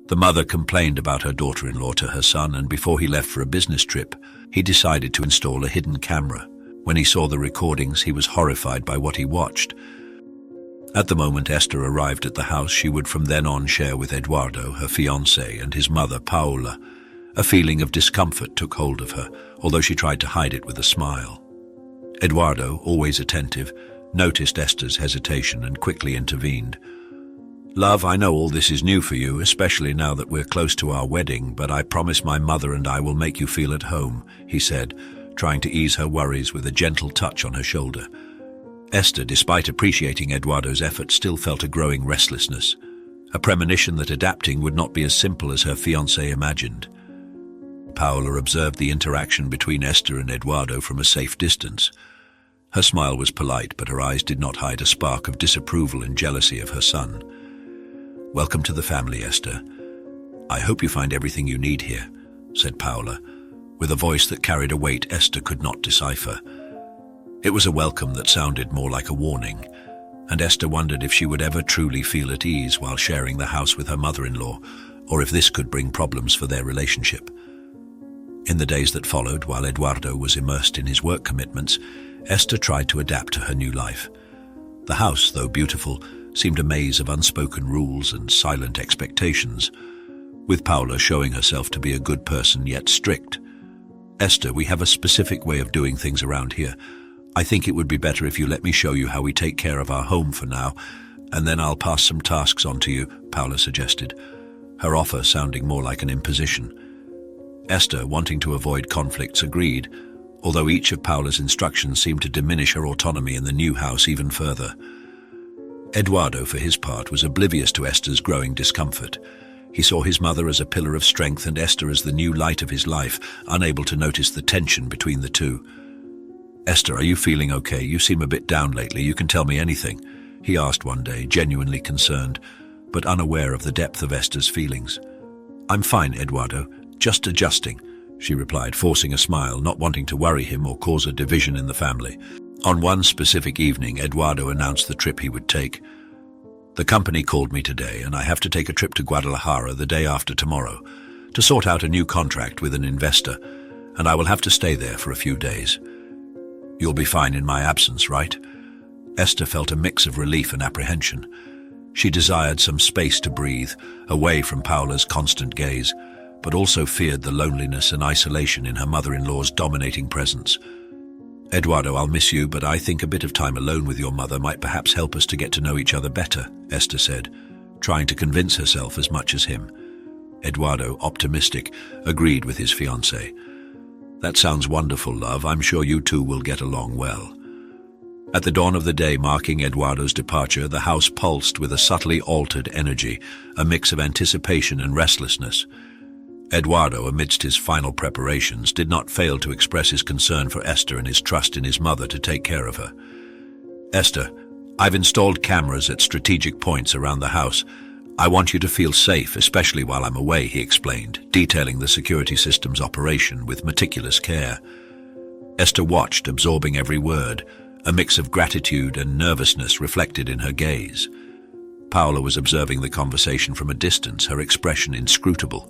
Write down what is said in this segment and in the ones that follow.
The mother complained about her daughter-in-law to her son, and before he left for a business trip, he decided to install a hidden camera. When he saw the recordings, he was horrified by what he watched. At the moment Esther arrived at the house, she would from then on share with Eduardo, her fiancé, and his mother, Paola. A feeling of discomfort took hold of her, although she tried to hide it with a smile. Eduardo, always attentive, noticed Esther's hesitation and quickly intervened. "Love, I know all this is new for you, especially now that we're close to our wedding, but I promise my mother and I will make you feel at home," he said, trying to ease her worries with a gentle touch on her shoulder. Esther, despite appreciating Eduardo's efforts, still felt a growing restlessness, a premonition that adapting would not be as simple as her fiancé imagined. Paola observed the interaction between Esther and Eduardo from a safe distance. Her smile was polite, but her eyes did not hide a spark of disapproval and jealousy of her son. "Welcome to the family, Esther. I hope you find everything you need here," said Paola, with a voice that carried a weight Esther could not decipher. It was a welcome that sounded more like a warning, and Esther wondered if she would ever truly feel at ease while sharing the house with her mother-in-law, or if this could bring problems for their relationship. In the days that followed, while Eduardo was immersed in his work commitments, Esther tried to adapt to her new life. The house, though beautiful, seemed a maze of unspoken rules and silent expectations, with Paola showing herself to be a good person yet strict. "Esther, we have a specific way of doing things around here. I think it would be better if you let me show you how we take care of our home for now, and then I'll pass some tasks on to you," Paola suggested, her offer sounding more like an imposition. Esther, wanting to avoid conflicts, agreed, although each of Paola's instructions seemed to diminish her autonomy in the new house even further. Eduardo, for his part, was oblivious to Esther's growing discomfort. He saw his mother as a pillar of strength and Esther as the new light of his life, unable to notice the tension between the two. "Esther, are you feeling okay? You seem a bit down lately. You can tell me anything," he asked one day, genuinely concerned, but unaware of the depth of Esther's feelings. "I'm fine, Eduardo. Just adjusting," she replied, forcing a smile, not wanting to worry him or cause a division in the family. On one specific evening, Eduardo announced the trip he would take. "The company called me today, and I have to take a trip to Guadalajara the day after tomorrow to sort out a new contract with an investor, and I will have to stay there for a few days. You'll be fine in my absence, right?" Esther felt a mix of relief and apprehension. She desired some space to breathe, away from Paola's constant gaze, but also feared the loneliness and isolation in her mother-in-law's dominating presence. "Eduardo, I'll miss you, but I think a bit of time alone with your mother might perhaps help us to get to know each other better," Esther said, trying to convince herself as much as him. Eduardo, optimistic, agreed with his fiancée. "That sounds wonderful, love. I'm sure you two will get along well." At the dawn of the day marking Eduardo's departure, the house pulsed with a subtly altered energy, a mix of anticipation and restlessness. Eduardo, amidst his final preparations, did not fail to express his concern for Esther and his trust in his mother to take care of her. "Esther, I've installed cameras at strategic points around the house. I want you to feel safe, especially while I'm away," he explained, detailing the security system's operation with meticulous care. Esther watched, absorbing every word, a mix of gratitude and nervousness reflected in her gaze. Paola was observing the conversation from a distance, her expression inscrutable.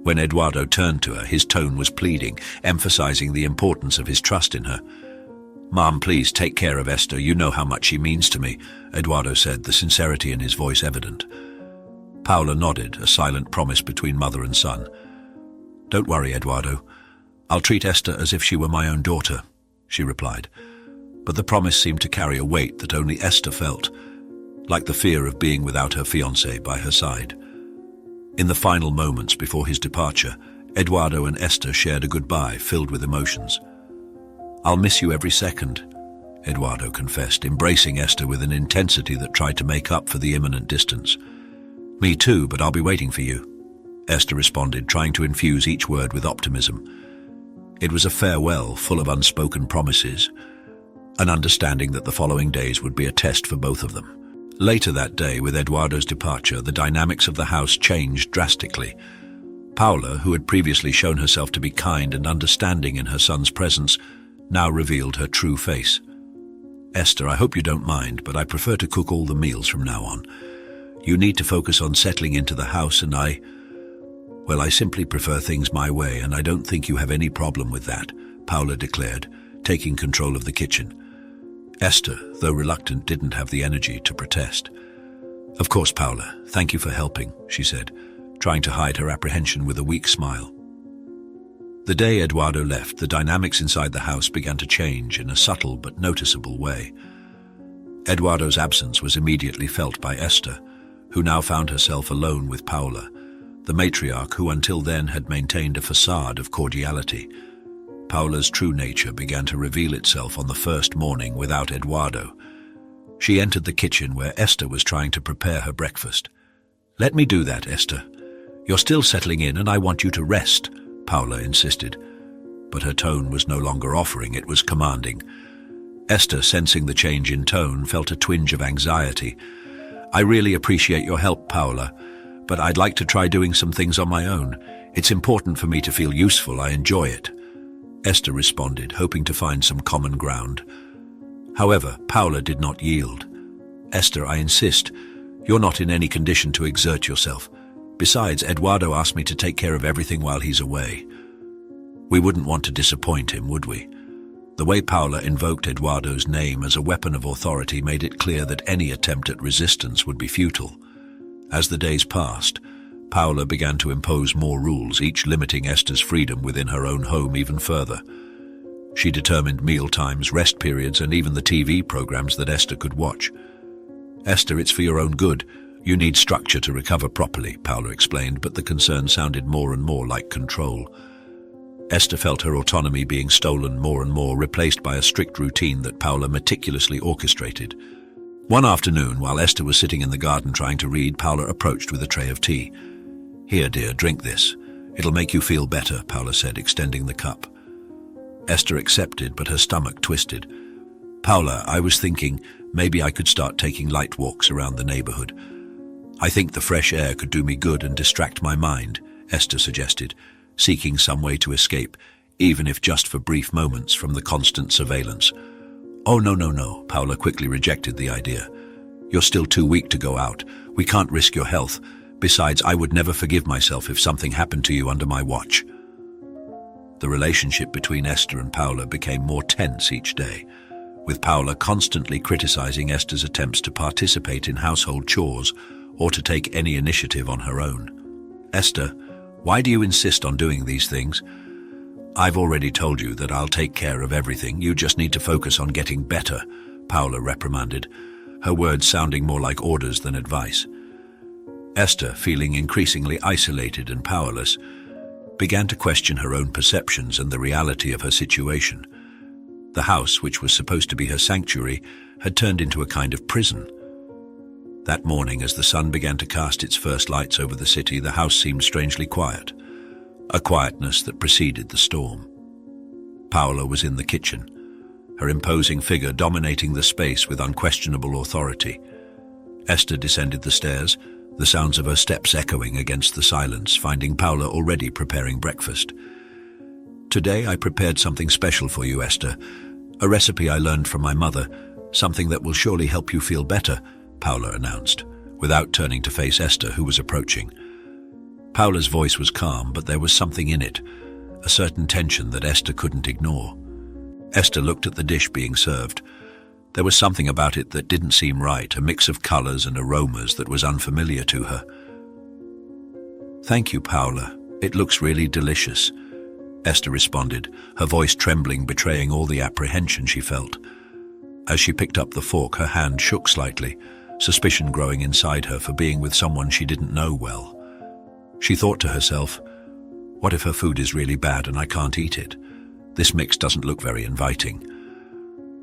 When Eduardo turned to her, his tone was pleading, emphasizing the importance of his trust in her. "Mom, please take care of Esther. You know how much she means to me," Eduardo said, the sincerity in his voice evident. Paola nodded, a silent promise between mother and son. "Don't worry, Eduardo. I'll treat Esther as if she were my own daughter," she replied. But the promise seemed to carry a weight that only Esther felt, like the fear of being without her fiancé by her side. In the final moments before his departure, Eduardo and Esther shared a goodbye filled with emotions. "I'll miss you every second," Eduardo confessed, embracing Esther with an intensity that tried to make up for the imminent distance. "Me too, but I'll be waiting for you," Esther responded, trying to infuse each word with optimism. It was a farewell full of unspoken promises, an understanding that the following days would be a test for both of them. Later that day, with Eduardo's departure, the dynamics of the house changed drastically. Paola, who had previously shown herself to be kind and understanding in her son's presence, now revealed her true face. "Esther, I hope you don't mind, but I prefer to cook all the meals from now on. You need to focus on settling into the house, and I simply prefer things my way, and I don't think you have any problem with that," Paula declared, taking control of the kitchen. Esther, though reluctant, didn't have the energy to protest. "Of course, Paula, thank you for helping," she said, trying to hide her apprehension with a weak smile. The day Eduardo left, the dynamics inside the house began to change in a subtle but noticeable way. Eduardo's absence was immediately felt by Esther, who now found herself alone with Paula, the matriarch who until then had maintained a facade of cordiality. Paula's true nature began to reveal itself on the first morning without Eduardo. She entered the kitchen where Esther was trying to prepare her breakfast. "Let me do that, Esther. You're still settling in and I want you to rest," Paula insisted. But her tone was no longer offering, it was commanding. Esther, sensing the change in tone, felt a twinge of anxiety. "I really appreciate your help, Paula, but I'd like to try doing some things on my own. It's important for me to feel useful. I enjoy it," Esther responded, hoping to find some common ground. However, Paula did not yield. "Esther, I insist. You're not in any condition to exert yourself. Besides, Eduardo asked me to take care of everything while he's away. We wouldn't want to disappoint him, would we?" The way Paula invoked Eduardo's name as a weapon of authority made it clear that any attempt at resistance would be futile. As the days passed, Paula began to impose more rules, each limiting Esther's freedom within her own home even further. She determined meal times, rest periods, and even the TV programs that Esther could watch. "Esther, it's for your own good. You need structure to recover properly," Paula explained, but the concern sounded more and more like control. Esther felt her autonomy being stolen more and more, replaced by a strict routine that Paula meticulously orchestrated. One afternoon, while Esther was sitting in the garden trying to read, Paula approached with a tray of tea. "Here, dear, drink this. It'll make you feel better," Paula said, extending the cup. Esther accepted, but her stomach twisted. "Paula, I was thinking maybe I could start taking light walks around the neighborhood. I think the fresh air could do me good and distract my mind," Esther suggested, seeking some way to escape, even if just for brief moments, from the constant surveillance. "Oh, no, Paula quickly rejected the idea. "You're still too weak to go out. We can't risk your health. Besides, I would never forgive myself if something happened to you under my watch." The relationship between Esther and Paula became more tense each day, with Paula constantly criticizing Esther's attempts to participate in household chores or to take any initiative on her own. "Esther, why do you insist on doing these things? I've already told you that I'll take care of everything. You just need to focus on getting better," Paula reprimanded, her words sounding more like orders than advice. Esther, feeling increasingly isolated and powerless, began to question her own perceptions and the reality of her situation. The house, which was supposed to be her sanctuary, had turned into a kind of prison. That morning, as the sun began to cast its first lights over the city, the house seemed strangely quiet, a quietness that preceded the storm. Paula was in the kitchen, her imposing figure dominating the space with unquestionable authority. Esther descended the stairs, the sounds of her steps echoing against the silence, finding Paula already preparing breakfast. "Today I prepared something special for you, Esther. A recipe I learned from my mother, something that will surely help you feel better," Paula announced, without turning to face Esther, who was approaching. Paula's voice was calm, but there was something in it, a certain tension that Esther couldn't ignore. Esther looked at the dish being served. There was something about it that didn't seem right, a mix of colors and aromas that was unfamiliar to her. "Thank you, Paula. It looks really delicious," Esther responded, her voice trembling, betraying all the apprehension she felt. As she picked up the fork, her hand shook slightly, suspicion growing inside her for being with someone she didn't know well. She thought to herself, what if her food is really bad and I can't eat it? This mix doesn't look very inviting.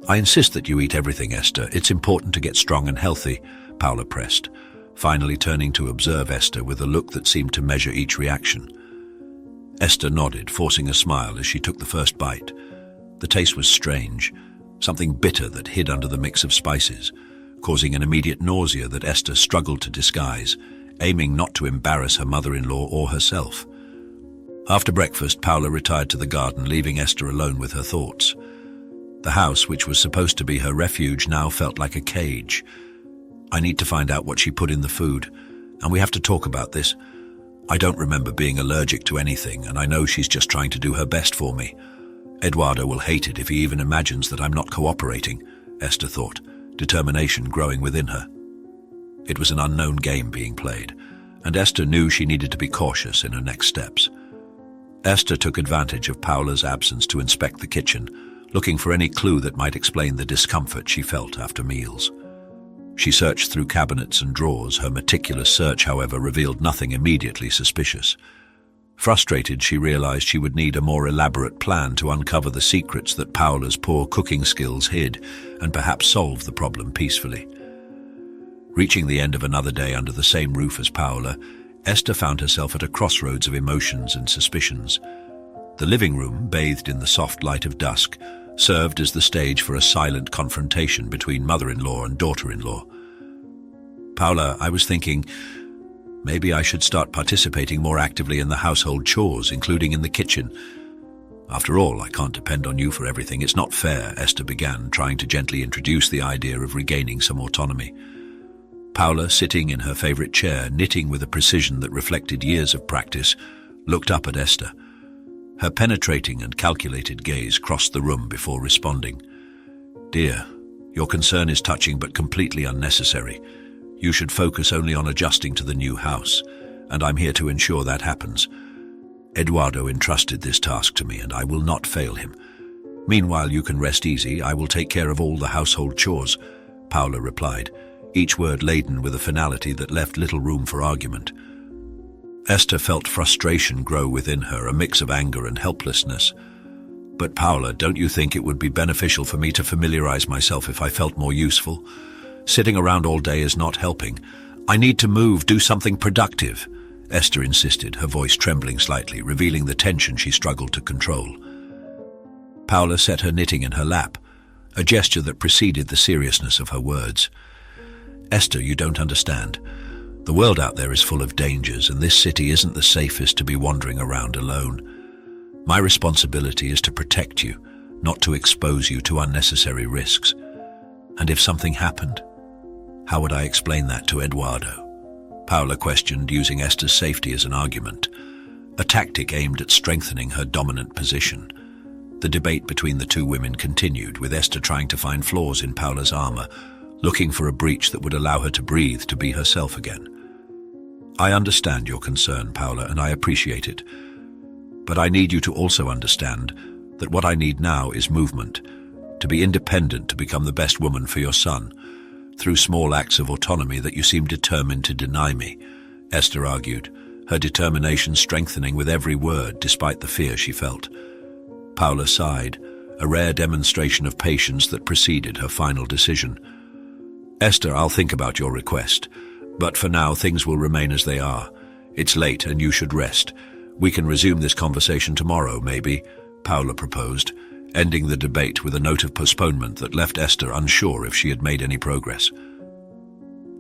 "I insist that you eat everything, Esther. It's important to get strong and healthy," Paula pressed, finally turning to observe Esther with a look that seemed to measure each reaction. Esther nodded, forcing a smile as she took the first bite. The taste was strange, something bitter that hid under the mix of spices, causing an immediate nausea that Esther struggled to disguise, aiming not to embarrass her mother-in-law or herself. After breakfast, Paula retired to the garden, leaving Esther alone with her thoughts. The house, which was supposed to be her refuge, now felt like a cage. I need to find out what she put in the food, and we have to talk about this. I don't remember being allergic to anything, and I know she's just trying to do her best for me. Eduardo will hate it if he even imagines that I'm not cooperating, Esther thought, determination growing within her. It was an unknown game being played, and Esther knew she needed to be cautious in her next steps. Esther took advantage of Paula's absence to inspect the kitchen, looking for any clue that might explain the discomfort she felt after meals. She searched through cabinets and drawers. Her meticulous search, however, revealed nothing immediately suspicious. Frustrated, she realized she would need a more elaborate plan to uncover the secrets that Paula's poor cooking skills hid and perhaps solve the problem peacefully. Reaching the end of another day under the same roof as Paula, Esther found herself at a crossroads of emotions and suspicions. The living room, bathed in the soft light of dusk, served as the stage for a silent confrontation between mother-in-law and daughter-in-law. Paula, I was thinking, maybe I should start participating more actively in the household chores, including in the kitchen. After all, I can't depend on you for everything. It's not fair, Esther began, trying to gently introduce the idea of regaining some autonomy. Paula, sitting in her favorite chair, knitting with a precision that reflected years of practice, looked up at Esther. Her penetrating and calculated gaze crossed the room before responding. Dear, your concern is touching but completely unnecessary. You should focus only on adjusting to the new house, and I'm here to ensure that happens. Eduardo entrusted this task to me, and I will not fail him. Meanwhile, you can rest easy. I will take care of all the household chores, Paula replied, each word laden with a finality that left little room for argument. Esther felt frustration grow within her, a mix of anger and helplessness. But Paula, don't you think it would be beneficial for me to familiarize myself if I felt more useful? Sitting around all day is not helping. I need to move, do something productive, Esther insisted, her voice trembling slightly, revealing the tension she struggled to control. Paula set her knitting in her lap, a gesture that preceded the seriousness of her words. Esther, you don't understand. The world out there is full of dangers, and this city isn't the safest to be wandering around alone. My responsibility is to protect you, not to expose you to unnecessary risks. And if something happened, how would I explain that to Eduardo? Paula questioned, using Esther's safety as an argument, a tactic aimed at strengthening her dominant position. The debate between the two women continued, with Esther trying to find flaws in Paula's armor, looking for a breach that would allow her to breathe, to be herself again. I understand your concern, Paula, and I appreciate it. But I need you to also understand that what I need now is movement, to be independent, to become the best woman for your son, through small acts of autonomy that you seem determined to deny me, Esther argued, her determination strengthening with every word despite the fear she felt. Paula sighed, a rare demonstration of patience that preceded her final decision. Esther, I'll think about your request. But for now, things will remain as they are. It's late and you should rest. We can resume this conversation tomorrow, maybe, Paula proposed, ending the debate with a note of postponement that left Esther unsure if she had made any progress.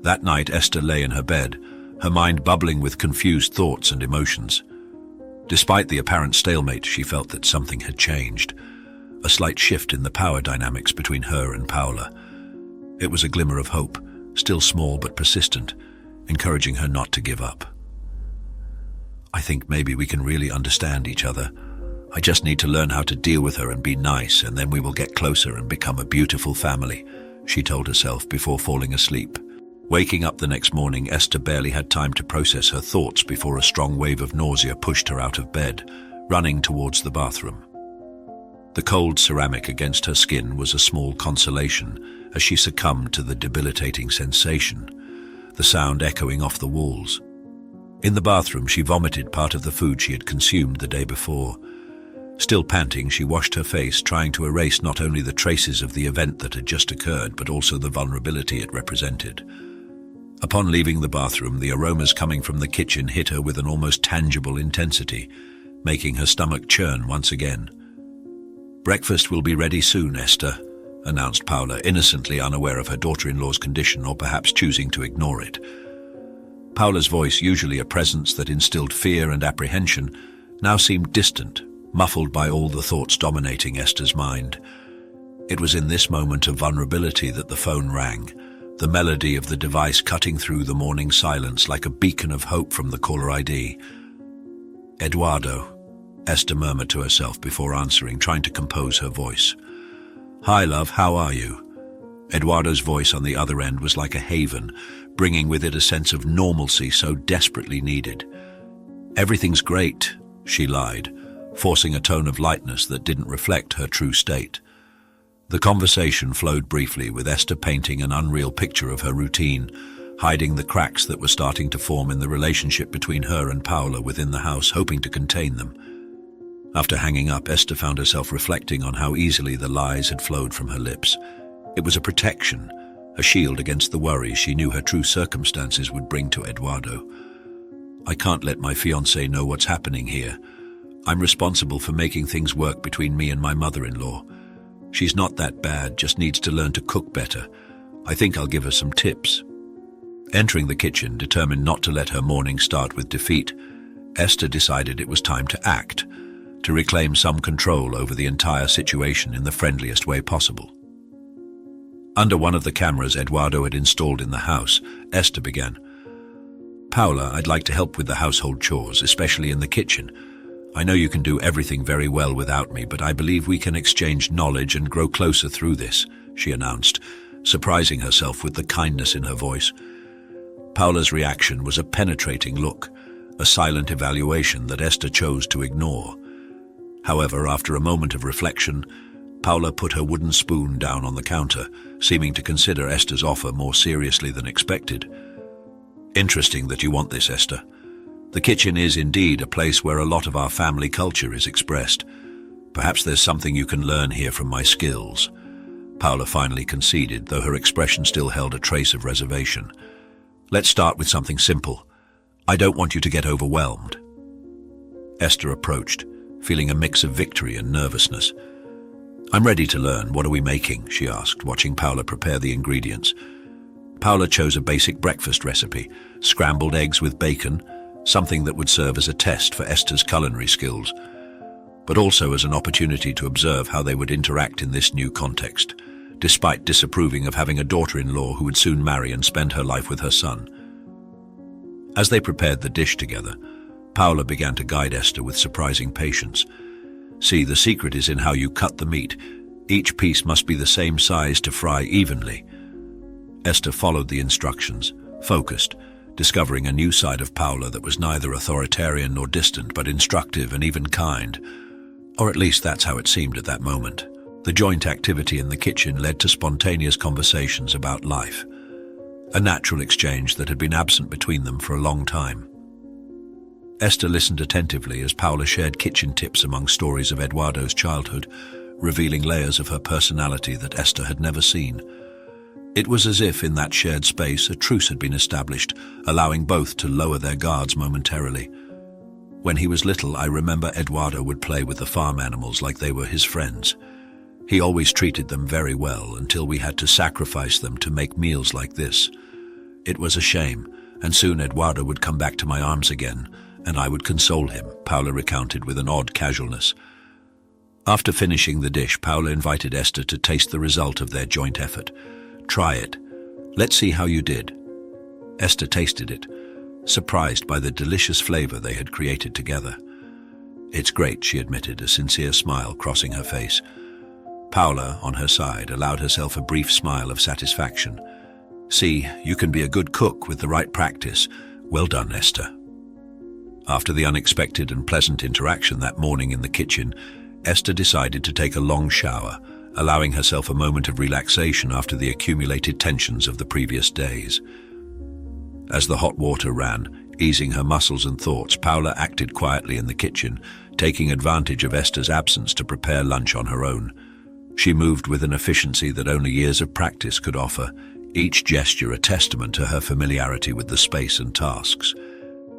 That night, Esther lay in her bed, her mind bubbling with confused thoughts and emotions. Despite the apparent stalemate, she felt that something had changed, a slight shift in the power dynamics between her and Paula. It was a glimmer of hope, still small but persistent, encouraging her not to give up. I think maybe we can really understand each other. I just need to learn how to deal with her and be nice, and then we will get closer and become a beautiful family, she told herself before falling asleep. Waking up the next morning, Esther barely had time to process her thoughts before a strong wave of nausea pushed her out of bed, running towards the bathroom. The cold ceramic against her skin was a small consolation as she succumbed to the debilitating sensation, the sound echoing off the walls. In the bathroom, she vomited part of the food she had consumed the day before. Still panting, she washed her face, trying to erase not only the traces of the event that had just occurred, but also the vulnerability it represented. Upon leaving the bathroom, the aromas coming from the kitchen hit her with an almost tangible intensity, making her stomach churn once again. "Breakfast will be ready soon, Esther," announced Paula, innocently unaware of her daughter-in-law's condition, or perhaps choosing to ignore it. Paula's voice, usually a presence that instilled fear and apprehension, now seemed distant, muffled by all the thoughts dominating Esther's mind. It was in this moment of vulnerability that the phone rang, the melody of the device cutting through the morning silence like a beacon of hope from the caller ID. "Eduardo," Esther murmured to herself before answering, trying to compose her voice. "Hi, love, how are you?" Eduardo's voice on the other end was like a haven, bringing with it a sense of normalcy so desperately needed. "Everything's great," she lied, forcing a tone of lightness that didn't reflect her true state. The conversation flowed briefly, with Esther painting an unreal picture of her routine, hiding the cracks that were starting to form in the relationship between her and Paula within the house, hoping to contain them. After hanging up, Esther found herself reflecting on how easily the lies had flowed from her lips. It was a protection, a shield against the worries she knew her true circumstances would bring to Eduardo. "I can't let my fiancé know what's happening here. I'm responsible for making things work between me and my mother-in-law. She's not that bad, just needs to learn to cook better. I think I'll give her some tips." Entering the kitchen, determined not to let her morning start with defeat, Esther decided it was time to act, to reclaim some control over the entire situation in the friendliest way possible. Under one of the cameras Eduardo had installed in the house, Esther began. "Paula, I'd like to help with the household chores, especially in the kitchen. I know you can do everything very well without me, but I believe we can exchange knowledge and grow closer through this," she announced, surprising herself with the kindness in her voice. Paula's reaction was a penetrating look, a silent evaluation that Esther chose to ignore. However, after a moment of reflection, Paula put her wooden spoon down on the counter, seeming to consider Esther's offer more seriously than expected. "Interesting that you want this, Esther. The kitchen is indeed a place where a lot of our family culture is expressed. Perhaps there's something you can learn here from my skills," Paula finally conceded, though her expression still held a trace of reservation. "Let's start with something simple. I don't want you to get overwhelmed." Esther approached, feeling a mix of victory and nervousness. "I'm ready to learn. What are we making?" she asked, watching Paula prepare the ingredients. Paula chose a basic breakfast recipe, scrambled eggs with bacon, something that would serve as a test for Esther's culinary skills, but also as an opportunity to observe how they would interact in this new context, despite disapproving of having a daughter-in-law who would soon marry and spend her life with her son. As they prepared the dish together, Paula began to guide Esther with surprising patience. "See, the secret is in how you cut the meat. Each piece must be the same size to fry evenly." Esther followed the instructions, focused, discovering a new side of Paula that was neither authoritarian nor distant, but instructive and even kind. Or at least that's how it seemed at that moment. The joint activity in the kitchen led to spontaneous conversations about life, a natural exchange that had been absent between them for a long time. Esther listened attentively as Paula shared kitchen tips among stories of Eduardo's childhood, revealing layers of her personality that Esther had never seen. It was as if in that shared space a truce had been established, allowing both to lower their guards momentarily. "When he was little, I remember Eduardo would play with the farm animals like they were his friends. He always treated them very well until we had to sacrifice them to make meals like this. It was a shame, and soon Eduardo would come back to my arms again, and I would console him," Paula recounted with an odd casualness. After finishing the dish, Paula invited Esther to taste the result of their joint effort. "Try it. Let's see how you did." Esther tasted it, surprised by the delicious flavor they had created together. "It's great," she admitted, a sincere smile crossing her face. Paula, on her side, allowed herself a brief smile of satisfaction. "See, you can be a good cook with the right practice. Well done, Esther." After the unexpected and pleasant interaction that morning in the kitchen, Esther decided to take a long shower, allowing herself a moment of relaxation after the accumulated tensions of the previous days. As the hot water ran, easing her muscles and thoughts, Paula acted quietly in the kitchen, taking advantage of Esther's absence to prepare lunch on her own. She moved with an efficiency that only years of practice could offer, each gesture a testament to her familiarity with the space and tasks.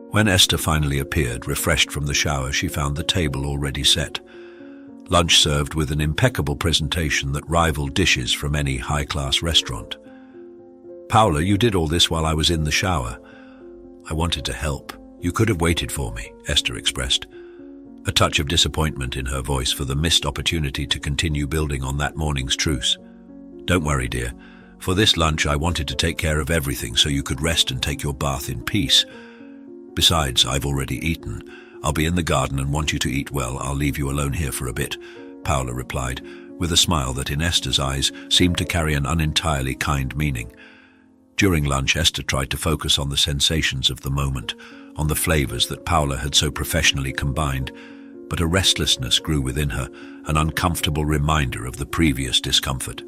When Esther finally appeared, refreshed from the shower, she found the table already set. Lunch served with an impeccable presentation that rivaled dishes from any high-class restaurant. "Paula, you did all this while I was in the shower." "I wanted to help. You could have waited for me," Esther expressed, a touch of disappointment in her voice for the missed opportunity to continue building on that morning's truce. "Don't worry, dear. For this lunch, I wanted to take care of everything so you could rest and take your bath in peace. Besides, I've already eaten. I'll be in the garden and want you to eat well. I'll leave you alone here for a bit," Paula replied, with a smile that in Esther's eyes seemed to carry an unentirely kind meaning. During lunch, Esther tried to focus on the sensations of the moment, on the flavors that Paula had so professionally combined, but a restlessness grew within her, an uncomfortable reminder of the previous discomfort.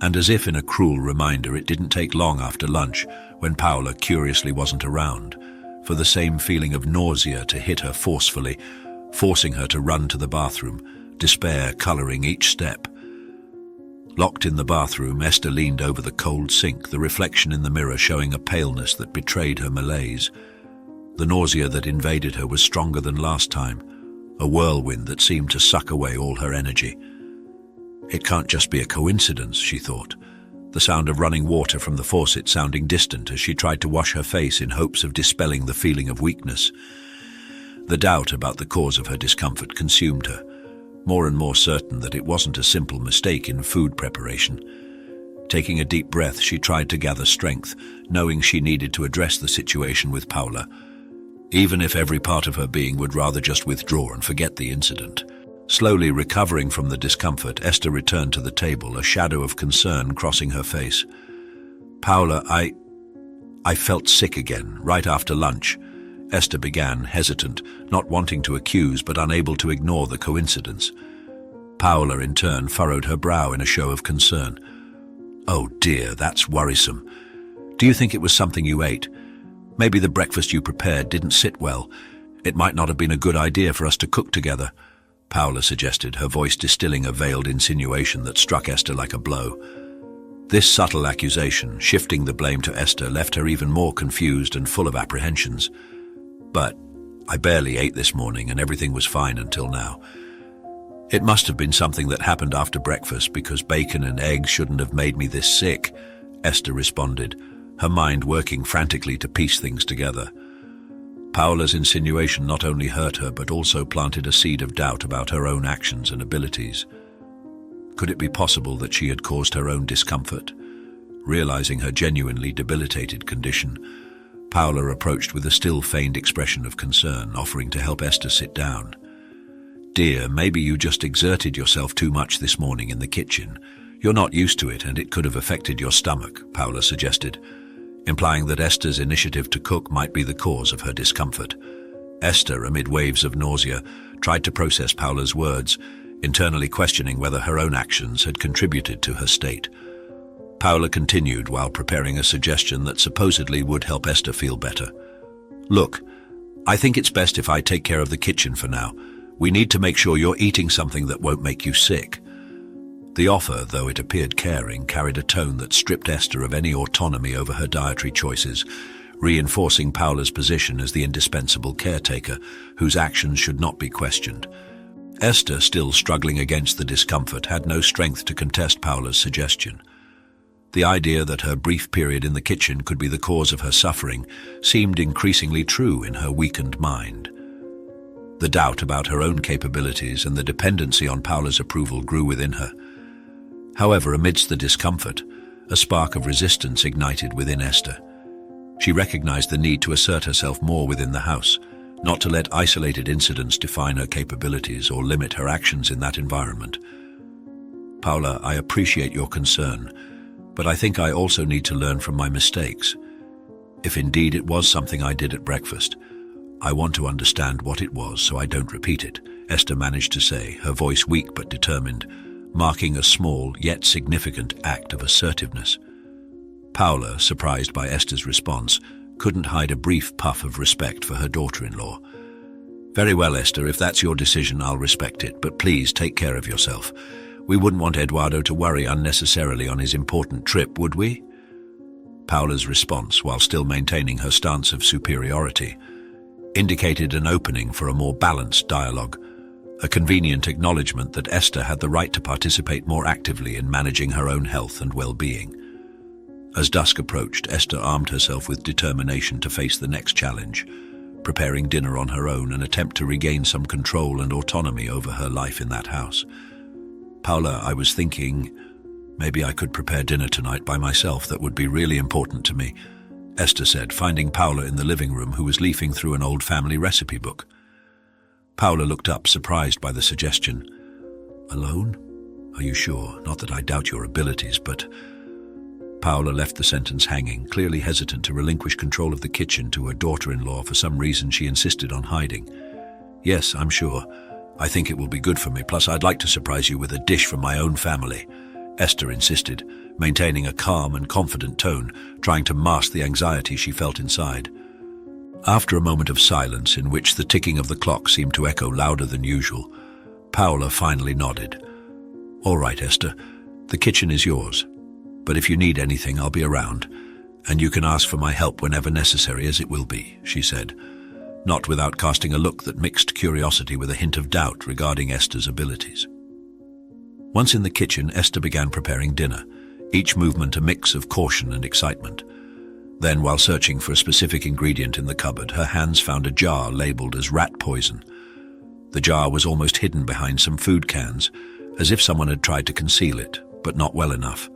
And as if in a cruel reminder, it didn't take long after lunch, when Paula curiously wasn't around, for the same feeling of nausea to hit her forcefully, forcing her to run to the bathroom, despair coloring each step. Locked in the bathroom, Esther leaned over the cold sink, the reflection in the mirror showing a paleness that betrayed her malaise. The nausea that invaded her was stronger than last time, a whirlwind that seemed to suck away all her energy. It can't just be a coincidence, she thought, the sound of running water from the faucet sounding distant as she tried to wash her face in hopes of dispelling the feeling of weakness. The doubt about the cause of her discomfort consumed her, more and more certain that it wasn't a simple mistake in food preparation. Taking a deep breath, she tried to gather strength, knowing she needed to address the situation with Paula, even if every part of her being would rather just withdraw and forget the incident. Slowly recovering from the discomfort, Esther returned to the table, a shadow of concern crossing her face. "Paula, I felt sick again, right after lunch," Esther began, hesitant, not wanting to accuse but unable to ignore the coincidence. Paula, in turn, furrowed her brow in a show of concern. "Oh dear, that's worrisome. Do you think it was something you ate? Maybe the breakfast you prepared didn't sit well. It might not have been a good idea for us to cook together," Paula suggested, her voice distilling a veiled insinuation that struck Esther like a blow. This subtle accusation, shifting the blame to Esther, left her even more confused and full of apprehensions. "But I barely ate this morning and everything was fine until now. It must have been something that happened after breakfast because bacon and eggs shouldn't have made me this sick," Esther responded, her mind working frantically to piece things together. Paula's insinuation not only hurt her but also planted a seed of doubt about her own actions and abilities. Could it be possible that she had caused her own discomfort? Realizing her genuinely debilitated condition, Paula approached with a still feigned expression of concern, offering to help Esther sit down. "Dear, maybe you just exerted yourself too much this morning in the kitchen. You're not used to it and it could have affected your stomach," Paula suggested, implying that Esther's initiative to cook might be the cause of her discomfort. Esther, amid waves of nausea, tried to process Paula's words, internally questioning whether her own actions had contributed to her state. Paula continued while preparing a suggestion that supposedly would help Esther feel better. "Look, I think it's best if I take care of the kitchen for now. We need to make sure you're eating something that won't make you sick." The offer, though it appeared caring, carried a tone that stripped Esther of any autonomy over her dietary choices, reinforcing Paula's position as the indispensable caretaker, whose actions should not be questioned. Esther, still struggling against the discomfort, had no strength to contest Paula's suggestion. The idea that her brief period in the kitchen could be the cause of her suffering seemed increasingly true in her weakened mind. The doubt about her own capabilities and the dependency on Paula's approval grew within her. However, amidst the discomfort, a spark of resistance ignited within Esther. She recognized the need to assert herself more within the house, not to let isolated incidents define her capabilities or limit her actions in that environment. "Paula, I appreciate your concern, but I think I also need to learn from my mistakes. If indeed it was something I did at breakfast, I want to understand what it was so I don't repeat it," Esther managed to say, her voice weak but determined, marking a small yet significant act of assertiveness. Paula, surprised by Esther's response, couldn't hide a brief puff of respect for her daughter-in-law. "Very well, Esther, if that's your decision, I'll respect it, but please take care of yourself. We wouldn't want Eduardo to worry unnecessarily on his important trip, would we?" Paula's response, while still maintaining her stance of superiority, indicated an opening for a more balanced dialogue, a convenient acknowledgement that Esther had the right to participate more actively in managing her own health and well-being. As dusk approached, Esther armed herself with determination to face the next challenge, preparing dinner on her own and attempt to regain some control and autonomy over her life in that house. "Paula, I was thinking..." Maybe I could prepare dinner tonight by myself. That would be really important to me, Esther said, finding Paula in the living room, who was leafing through an old family recipe book. Paula looked up, surprised by the suggestion. Alone? Are you sure? Not that I doubt your abilities, but... Paula left the sentence hanging, clearly hesitant to relinquish control of the kitchen to her daughter-in-law. For some reason she insisted on hiding. Yes, I'm sure. I think it will be good for me, plus I'd like to surprise you with a dish from my own family, Esther insisted, maintaining a calm and confident tone, trying to mask the anxiety she felt inside. After a moment of silence in which the ticking of the clock seemed to echo louder than usual, Paula finally nodded. All right, Esther, the kitchen is yours. But if you need anything, I'll be around, and you can ask for my help whenever necessary, as it will be, she said, not without casting a look that mixed curiosity with a hint of doubt regarding Esther's abilities. Once in the kitchen, Esther began preparing dinner, each movement a mix of caution and excitement. Then, while searching for a specific ingredient in the cupboard, her hands found a jar labeled as rat poison. The jar was almost hidden behind some food cans, as if someone had tried to conceal it, but not well enough.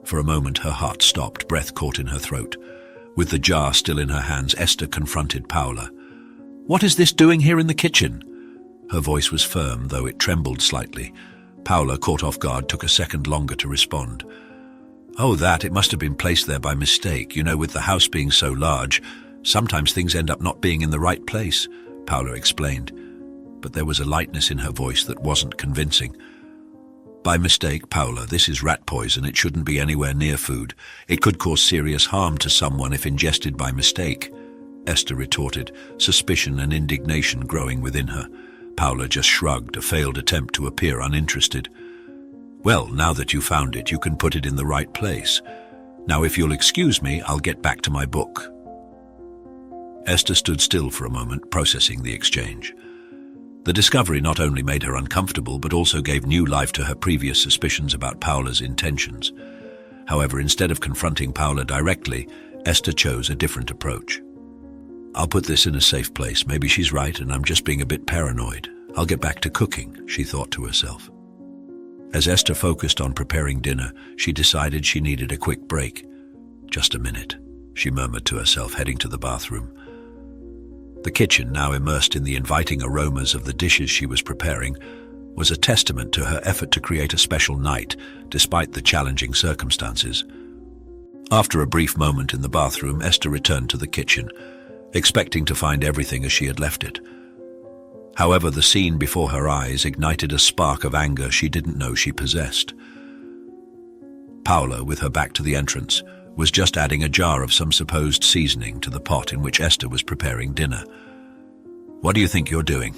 For a moment, her heart stopped, breath caught in her throat. With the jar still in her hands, Esther confronted Paula. What is this doing here in the kitchen? Her voice was firm, though it trembled slightly. Paula, caught off guard, took a second longer to respond. Oh, it must have been placed there by mistake. You know, with the house being so large, sometimes things end up not being in the right place, Paula explained. But there was a lightness in her voice that wasn't convincing. By mistake, Paula, this is rat poison. It shouldn't be anywhere near food. It could cause serious harm to someone if ingested by mistake, Esther retorted, suspicion and indignation growing within her. Paula just shrugged, a failed attempt to appear uninterested. Well, now that you found it, you can put it in the right place. Now, if you'll excuse me, I'll get back to my book. Esther stood still for a moment, processing the exchange. The discovery not only made her uncomfortable, but also gave new life to her previous suspicions about Paula's intentions. However, instead of confronting Paula directly, Esther chose a different approach. I'll put this in a safe place. Maybe she's right and I'm just being a bit paranoid. I'll get back to cooking, she thought to herself. As Esther focused on preparing dinner, she decided she needed a quick break. Just a minute, she murmured to herself, heading to the bathroom. The kitchen, now immersed in the inviting aromas of the dishes she was preparing, was a testament to her effort to create a special night, despite the challenging circumstances. After a brief moment in the bathroom, Esther returned to the kitchen, expecting to find everything as she had left it. However, the scene before her eyes ignited a spark of anger she didn't know she possessed. Paula, with her back to the entrance, was just adding a jar of some supposed seasoning to the pot in which Esther was preparing dinner. What do you think you're doing?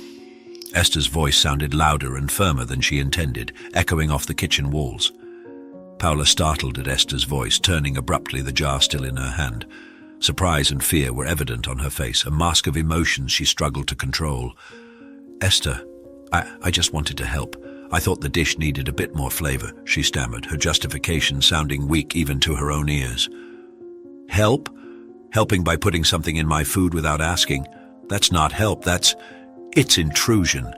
Esther's voice sounded louder and firmer than she intended, echoing off the kitchen walls. Paula, startled at Esther's voice, turning abruptly, the jar still in her hand. Surprise and fear were evident on her face, a mask of emotions she struggled to control. Esther, I just wanted to help. I thought the dish needed a bit more flavor, she stammered, her justification sounding weak even to her own ears. Help? Helping by putting something in my food without asking? That's not help, it's intrusion.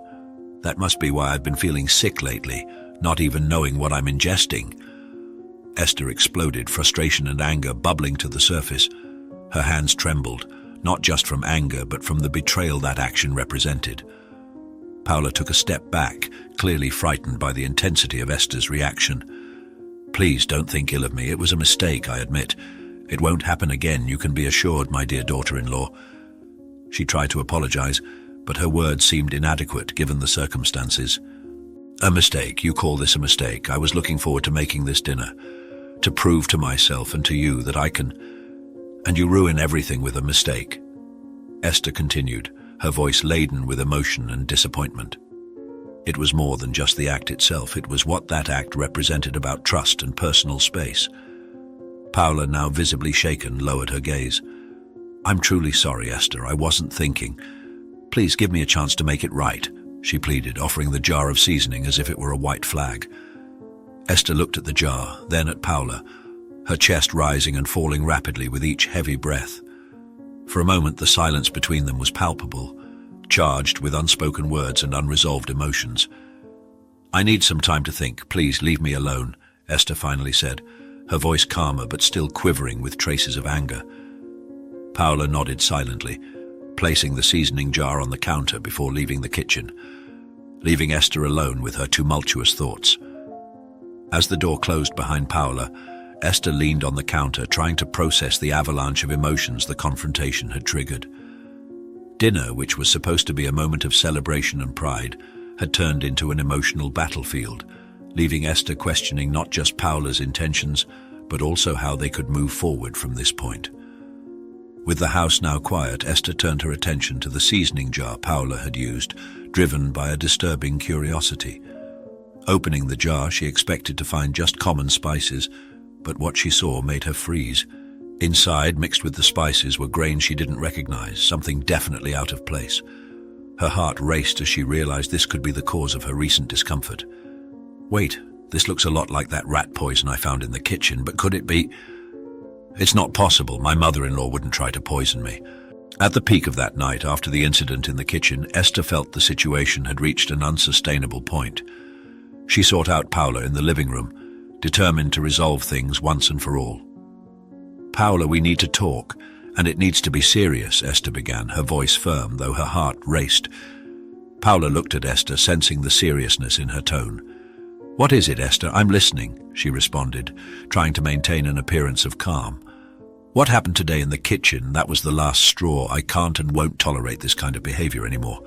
That must be why I've been feeling sick lately, not even knowing what I'm ingesting. Esther exploded, frustration and anger bubbling to the surface. Her hands trembled, not just from anger, but from the betrayal that action represented. Paula took a step back, clearly frightened by the intensity of Esther's reaction. Please don't think ill of me. It was a mistake, I admit. It won't happen again, you can be assured, my dear daughter-in-law. She tried to apologize, but her words seemed inadequate given the circumstances. A mistake? You call this a mistake? I was looking forward to making this dinner, to prove to myself and to you that I can... And you ruin everything with a mistake. Esther continued, her voice laden with emotion and disappointment. It was more than just the act itself, it was what that act represented about trust and personal space. Paula, now visibly shaken, lowered her gaze. I'm truly sorry, Esther, I wasn't thinking. Please give me a chance to make it right, she pleaded, offering the jar of seasoning as if it were a white flag. Esther looked at the jar, then at Paula, her chest rising and falling rapidly with each heavy breath. For a moment, the silence between them was palpable, charged with unspoken words and unresolved emotions. I need some time to think. Please leave me alone, Esther finally said, her voice calmer but still quivering with traces of anger. Paola nodded silently, placing the seasoning jar on the counter before leaving the kitchen, leaving Esther alone with her tumultuous thoughts. As the door closed behind Paola, Esther leaned on the counter, trying to process the avalanche of emotions the confrontation had triggered. Dinner, which was supposed to be a moment of celebration and pride, had turned into an emotional battlefield, leaving Esther questioning not just Paola's intentions, but also how they could move forward from this point. With the house now quiet, Esther turned her attention to the seasoning jar Paola had used, driven by a disturbing curiosity. Opening the jar, she expected to find just common spices, but what she saw made her freeze. Inside, mixed with the spices, were grains she didn't recognize, something definitely out of place. Her heart raced as she realized this could be the cause of her recent discomfort. Wait, this looks a lot like that rat poison I found in the kitchen, but could it be? It's not possible. My mother-in-law wouldn't try to poison me. At the peak of that night, after the incident in the kitchen, Esther felt the situation had reached an unsustainable point. She sought out Paola in the living room, determined to resolve things once and for all. Paola, we need to talk, and it needs to be serious, Esther began, her voice firm, though her heart raced. Paola looked at Esther, sensing the seriousness in her tone. What is it, Esther? I'm listening, she responded, trying to maintain an appearance of calm. What happened today in the kitchen? That was the last straw. I can't and won't tolerate this kind of behavior anymore.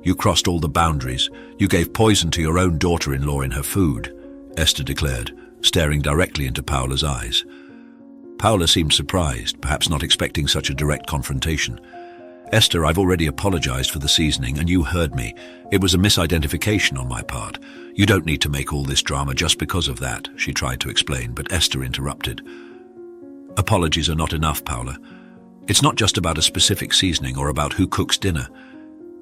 You crossed all the boundaries. You gave poison to your own daughter-in-law in her food, Esther declared, staring directly into Paola's eyes. Paola seemed surprised, perhaps not expecting such a direct confrontation. Esther, I've already apologized for the seasoning, and you heard me. It was a misidentification on my part. You don't need to make all this drama just because of that, she tried to explain, but Esther interrupted. Apologies are not enough, Paola. It's not just about a specific seasoning or about who cooks dinner.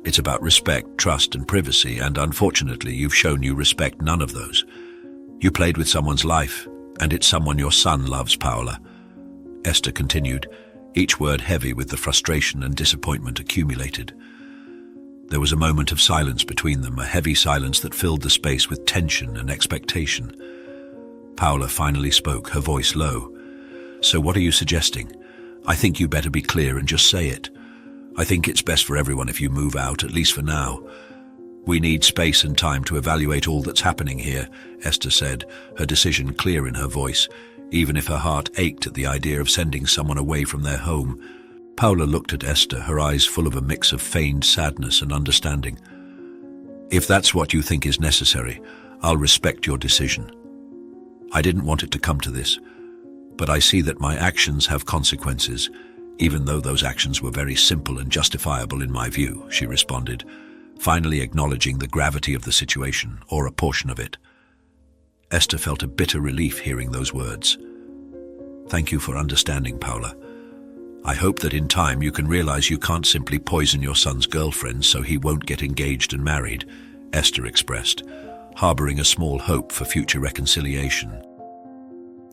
It's about respect, trust, and privacy, and unfortunately, you've shown you respect none of those. You played with someone's life, and it's someone your son loves, Paola. Esther continued, each word heavy with the frustration and disappointment accumulated. There was a moment of silence between them, a heavy silence that filled the space with tension and expectation. Paola finally spoke, her voice low. So what are you suggesting? I think you better be clear and just say it. I think it's best for everyone if you move out, at least for now. We need space and time to evaluate all that's happening here, Esther said, her decision clear in her voice, even if her heart ached at the idea of sending someone away from their home. Paola looked at Esther, her eyes full of a mix of feigned sadness and understanding. If that's what you think is necessary, I'll respect your decision. I didn't want it to come to this, but I see that my actions have consequences, even though those actions were very simple and justifiable in my view, she responded, finally acknowledging the gravity of the situation, or a portion of it. Esther felt a bitter relief hearing those words. Thank you for understanding, Paola. I hope that in time you can realize you can't simply poison your son's girlfriend so he won't get engaged and married, Esther expressed, harboring a small hope for future reconciliation.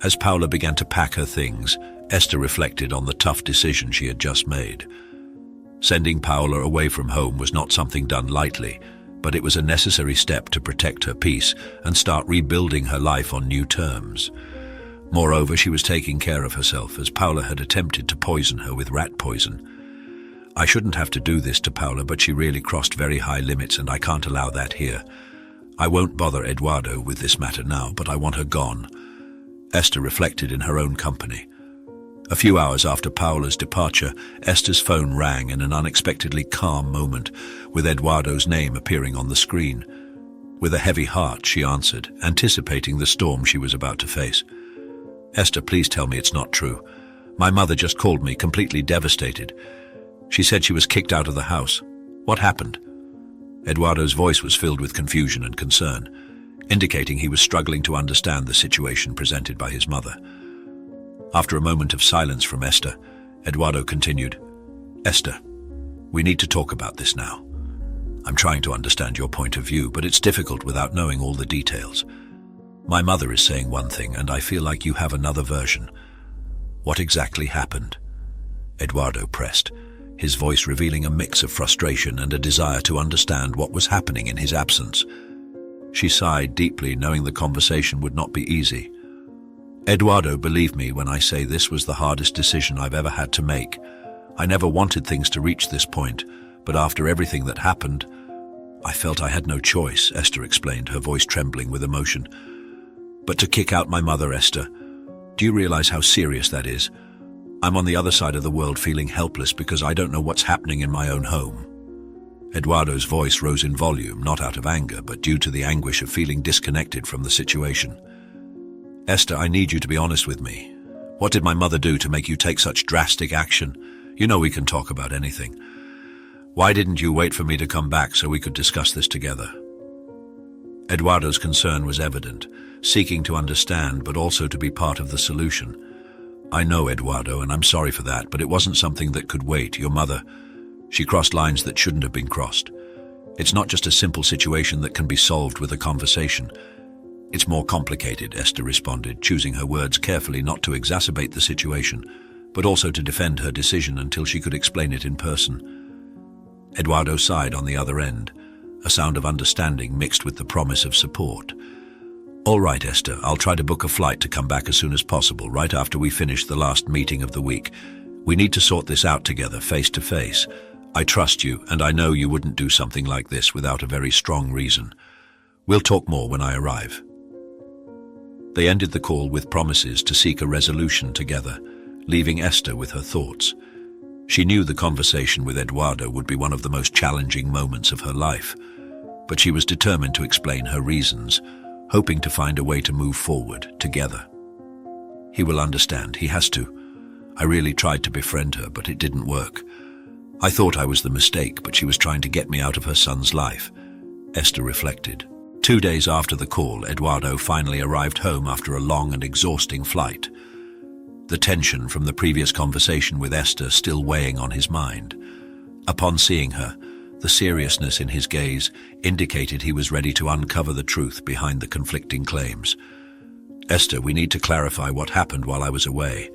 As Paola began to pack her things, Esther reflected on the tough decision she had just made. Sending Paola away from home was not something done lightly, but it was a necessary step to protect her peace and start rebuilding her life on new terms. Moreover, she was taking care of herself, as Paola had attempted to poison her with rat poison. I shouldn't have to do this to Paola, but she really crossed very high limits, and I can't allow that here. I won't bother Eduardo with this matter now, but I want her gone. Esther reflected in her own company. A few hours after Paola's departure, Esther's phone rang in an unexpectedly calm moment, with Eduardo's name appearing on the screen. With a heavy heart, she answered, anticipating the storm she was about to face. Esther, please tell me it's not true. My mother just called me, completely devastated. She said she was kicked out of the house. What happened? Eduardo's voice was filled with confusion and concern, indicating he was struggling to understand the situation presented by his mother. After a moment of silence from Esther, Eduardo continued, Esther, we need to talk about this now. I'm trying to understand your point of view, but it's difficult without knowing all the details. My mother is saying one thing, and I feel like you have another version. What exactly happened? Eduardo pressed, his voice revealing a mix of frustration and a desire to understand what was happening in his absence. She sighed deeply, knowing the conversation would not be easy. Eduardo, believe me when I say this was the hardest decision I've ever had to make. I never wanted things to reach this point, but after everything that happened, I felt I had no choice, Esther explained, her voice trembling with emotion. But to kick out my mother, Esther, do you realize how serious that is? I'm on the other side of the world feeling helpless because I don't know what's happening in my own home. Eduardo's voice rose in volume, not out of anger, but due to the anguish of feeling disconnected from the situation. Esther, I need you to be honest with me. What did my mother do to make you take such drastic action? You know we can talk about anything. Why didn't you wait for me to come back so we could discuss this together? Eduardo's concern was evident, seeking to understand but also to be part of the solution. I know, Eduardo, and I'm sorry for that, but it wasn't something that could wait. Your mother, she crossed lines that shouldn't have been crossed. It's not just a simple situation that can be solved with a conversation. It's more complicated, Esther responded, choosing her words carefully not to exacerbate the situation, but also to defend her decision until she could explain it in person. Eduardo sighed on the other end, a sound of understanding mixed with the promise of support. All right, Esther, I'll try to book a flight to come back as soon as possible, right after we finish the last meeting of the week. We need to sort this out together, face to face. I trust you, and I know you wouldn't do something like this without a very strong reason. We'll talk more when I arrive. They ended the call with promises to seek a resolution together, leaving Esther with her thoughts. She knew the conversation with Eduardo would be one of the most challenging moments of her life, but she was determined to explain her reasons, hoping to find a way to move forward together. He will understand, he has to. I really tried to befriend her, but it didn't work. I thought I was the mistake, but she was trying to get me out of her son's life. Esther reflected. 2 days after the call, Eduardo finally arrived home after a long and exhausting flight. The tension from the previous conversation with Esther still weighing on his mind. Upon seeing her, the seriousness in his gaze indicated he was ready to uncover the truth behind the conflicting claims. Esther, we need to clarify what happened while I was away.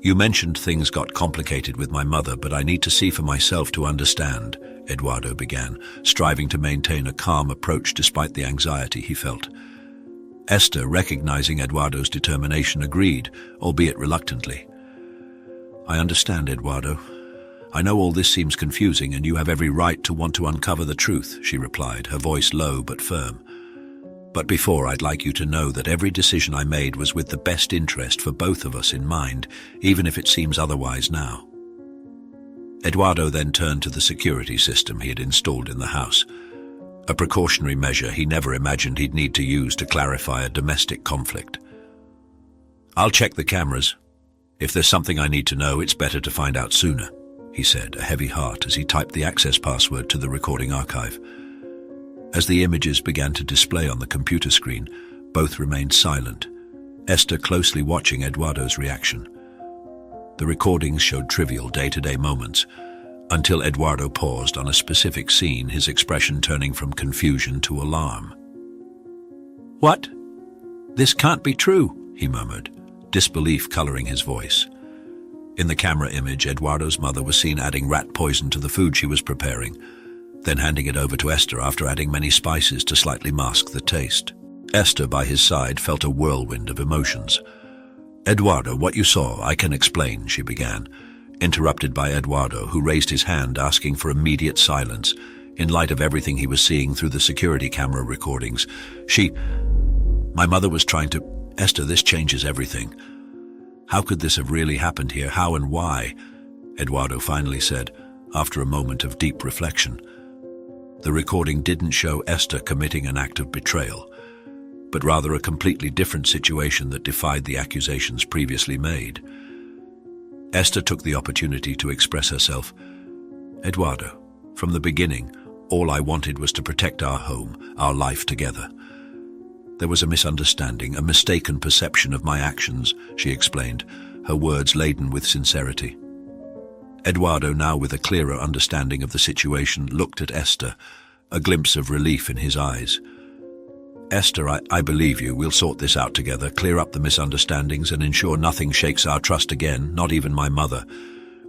You mentioned things got complicated with my mother, but I need to see for myself to understand, Eduardo began, striving to maintain a calm approach despite the anxiety he felt. Esther, recognizing Eduardo's determination, agreed, albeit reluctantly. I understand, Eduardo. I know all this seems confusing, and you have every right to want to uncover the truth, she replied, her voice low but firm. But before, I'd like you to know that every decision I made was with the best interest for both of us in mind, even if it seems otherwise now. Eduardo then turned to the security system he had installed in the house, a precautionary measure he never imagined he'd need to use to clarify a domestic conflict. I'll check the cameras. If there's something I need to know, it's better to find out sooner, he said, a heavy heart as he typed the access password to the recording archive. As the images began to display on the computer screen, both remained silent, Esther closely watching Eduardo's reaction. The recordings showed trivial day-to-day moments, until Eduardo paused on a specific scene, his expression turning from confusion to alarm. What? This can't be true, he murmured, disbelief coloring his voice. In the camera image, Eduardo's mother was seen adding rat poison to the food she was preparing, then handing it over to Esther after adding many spices to slightly mask the taste. Esther, by his side, felt a whirlwind of emotions. Eduardo, what you saw, I can explain, she began, interrupted by Eduardo, who raised his hand asking for immediate silence in light of everything he was seeing through the security camera recordings. My mother was trying to... Esther, this changes everything. How could this have really happened here? How and why? Eduardo finally said, after a moment of deep reflection. The recording didn't show Esther committing an act of betrayal, but rather a completely different situation that defied the accusations previously made. Esther took the opportunity to express herself. Eduardo, from the beginning, all I wanted was to protect our home, our life together. There was a misunderstanding, a mistaken perception of my actions, she explained, her words laden with sincerity. Eduardo, now with a clearer understanding of the situation, looked at Esther, a glimpse of relief in his eyes. Esther, I believe you. We'll sort this out together, clear up the misunderstandings and ensure nothing shakes our trust again, not even my mother.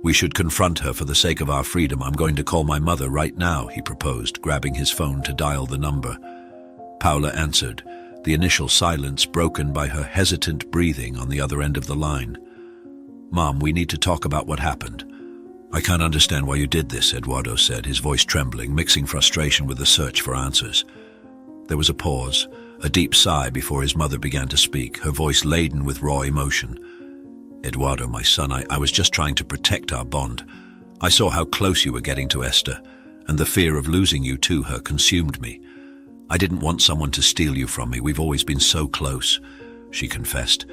We should confront her for the sake of our freedom. I'm going to call my mother right now, he proposed, grabbing his phone to dial the number. Paula answered, the initial silence broken by her hesitant breathing on the other end of the line. "Mom, we need to talk about what happened." "I can't understand why you did this," Eduardo said, his voice trembling, mixing frustration with the search for answers. There was a pause, a deep sigh before his mother began to speak, her voice laden with raw emotion. "Eduardo, my son, I was just trying to protect our bond. I saw how close you were getting to Esther, and the fear of losing you to her consumed me. I didn't want someone to steal you from me. We've always been so close," she confessed,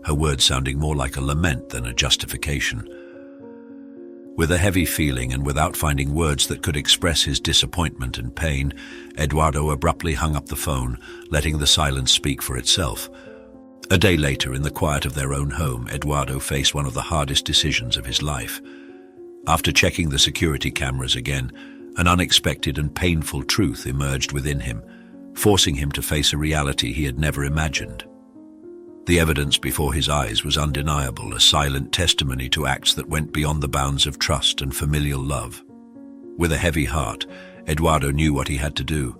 her words sounding more like a lament than a justification. With a heavy feeling and without finding words that could express his disappointment and pain, Eduardo abruptly hung up the phone, letting the silence speak for itself. A day later, in the quiet of their own home, Eduardo faced one of the hardest decisions of his life. After checking the security cameras again, an unexpected and painful truth emerged within him, forcing him to face a reality he had never imagined. The evidence before his eyes was undeniable, a silent testimony to acts that went beyond the bounds of trust and familial love. With a heavy heart, Eduardo knew what he had to do,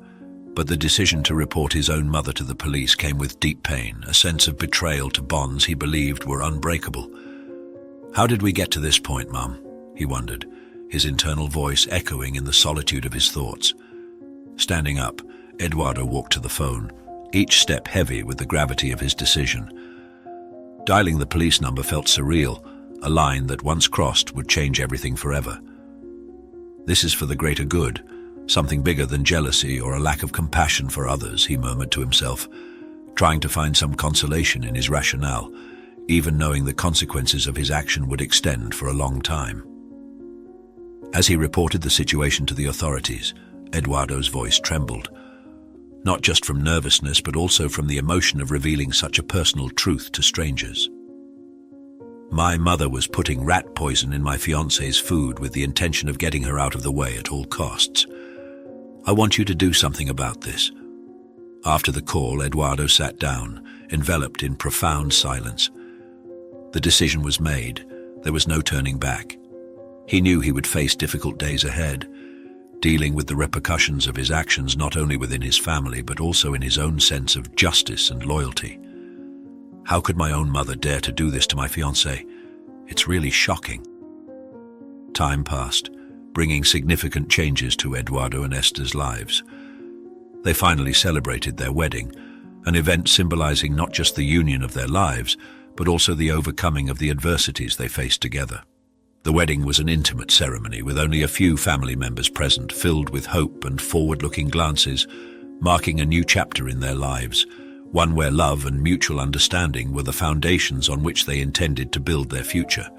but the decision to report his own mother to the police came with deep pain, a sense of betrayal to bonds he believed were unbreakable. "How did we get to this point, Mum?" he wondered, his internal voice echoing in the solitude of his thoughts. Standing up, Eduardo walked to the phone, each step heavy with the gravity of his decision. Dialing the police number felt surreal, a line that once crossed would change everything forever. "This is for the greater good, something bigger than jealousy or a lack of compassion for others," he murmured to himself, trying to find some consolation in his rationale, even knowing the consequences of his action would extend for a long time. As he reported the situation to the authorities, Eduardo's voice trembled, not just from nervousness but also from the emotion of revealing such a personal truth to strangers. "My mother was putting rat poison in my fiancé's food with the intention of getting her out of the way at all costs. I want you to do something about this." After the call, Eduardo sat down, enveloped in profound silence. The decision was made. There was no turning back. He knew he would face difficult days ahead, dealing with the repercussions of his actions not only within his family but also in his own sense of justice and loyalty. "How could my own mother dare to do this to my fiancé? It's really shocking." Time passed, bringing significant changes to Eduardo and Esther's lives. They finally celebrated their wedding, an event symbolizing not just the union of their lives, but also the overcoming of the adversities they faced together. The wedding was an intimate ceremony with only a few family members present, filled with hope and forward-looking glances, marking a new chapter in their lives, one where love and mutual understanding were the foundations on which they intended to build their future.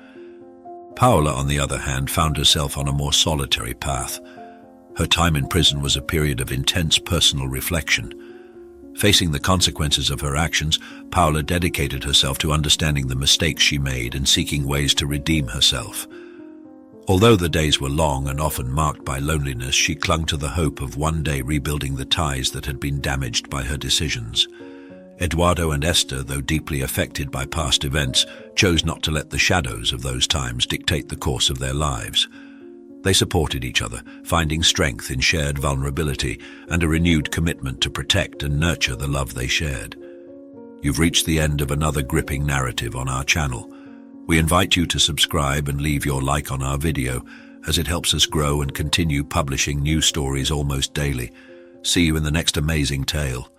Paola, on the other hand, found herself on a more solitary path. Her time in prison was a period of intense personal reflection. Facing the consequences of her actions, Paola dedicated herself to understanding the mistakes she made and seeking ways to redeem herself. Although the days were long and often marked by loneliness, she clung to the hope of one day rebuilding the ties that had been damaged by her decisions. Eduardo and Esther, though deeply affected by past events, chose not to let the shadows of those times dictate the course of their lives. They supported each other, finding strength in shared vulnerability and a renewed commitment to protect and nurture the love they shared. You've reached the end of another gripping narrative on our channel. We invite you to subscribe and leave your like on our video, as it helps us grow and continue publishing new stories almost daily. See you in the next amazing tale.